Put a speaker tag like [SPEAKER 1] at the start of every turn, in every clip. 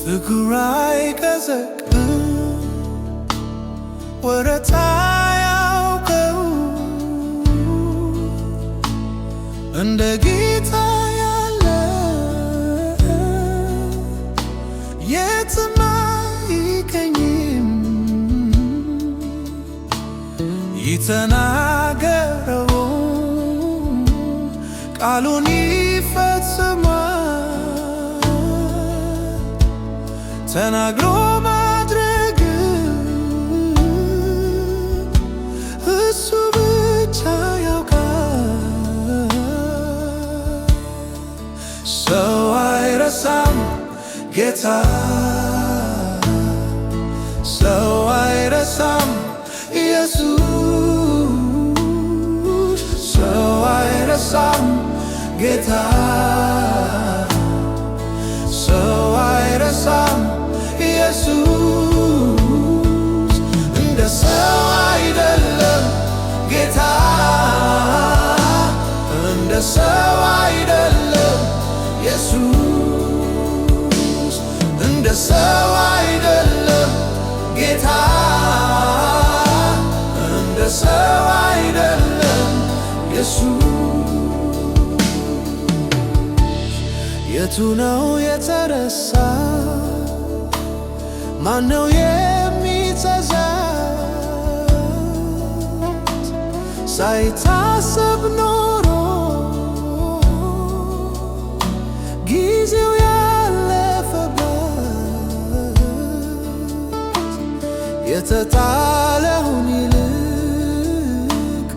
[SPEAKER 1] ፍቅር አይቀዘቅዝም ወረታ ያውቀው እንደ ጌታ ያለ የትም አይገኝም። ይተናገረው ቃሉን ይፈጽማል። ተናግሮ ማድረግ እሱ ብቻ ያውቃል። ሰው አይረሳም ጌታ፣ ሰው አይረሳም ኢየሱስ፣ ሰው አይረሳም ጌታ፣ ሰው አይረሳም ኢየሱስ። እንደ ሰው አይደለም ጌታ፣ እንደ ሰው አይደለም ኢየሱስ፣ እንደ ሰው አይደለም ጌታ፣ እንደ ሰው አይደለም ኢየሱስ። የቱ ነው የተረሳ? ማነው የሚጸጸት? ሳይታሰብ ኖሮ ጊዜው ያለፈበት የተጣለውን ይልቅ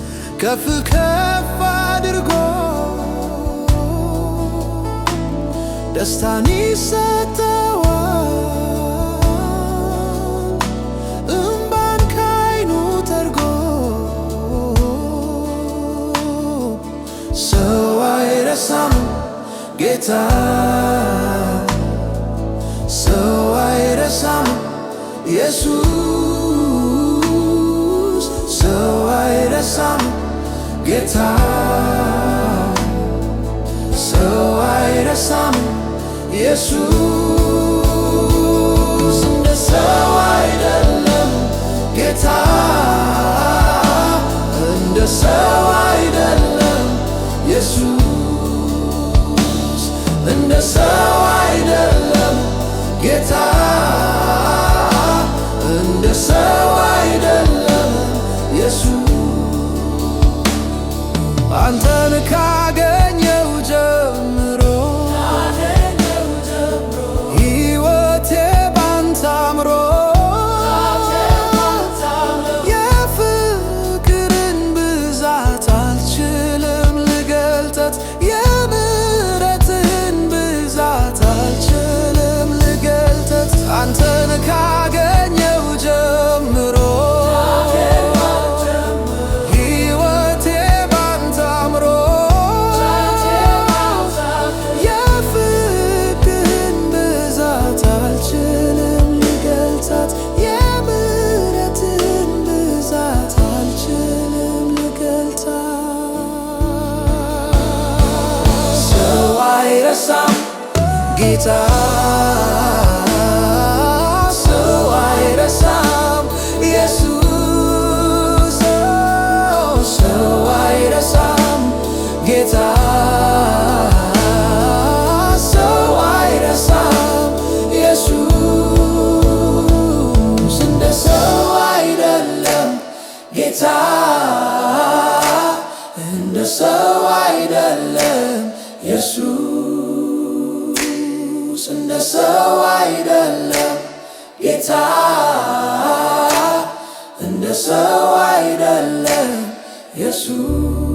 [SPEAKER 1] ከፍ ከፍ አድርጎ ደስታን ይሰጠዋል። እምባን ካይኑ ጠርጎ ሰው አይረሳም ጌታ፣ ሰው አይረሳም ኢየሱስ፣ ሰው አይረሳም ጌታ፣ ሰው አይረሳም ኢየሱስ። እንደ ሰው አይደለም ጌታ፣ እንደ ሰው አይደለም ኢየሱስ፣ እንደ ሰው አይደለም ጌታ፣ እንደ ሰው አይደለም ኢየሱስ። አንተን ካገኘው ጀምሮ ሕይወቴ ባንተ አምሮ የፍቅርን ብዛት አልችልም ልገልጠት፣ የምሕረትን ብዛት አልችልም ልገልጠት። አንተን ካገኘው ጀምሮ ጌታ፣ ሰው አይረሳም ኢየሱስ፣ ሰው አይረሳም ጌታ፣ ሰው አይረሳም ኢየሱስ። እንደ ሰው አይደለም ጌታ፣ እንደ ሰው አይደለም ኢየሱስ፣ እንደ ሰው አይደለም ጌታ፣ እንደ ሰው አይደለም ኢየሱስ።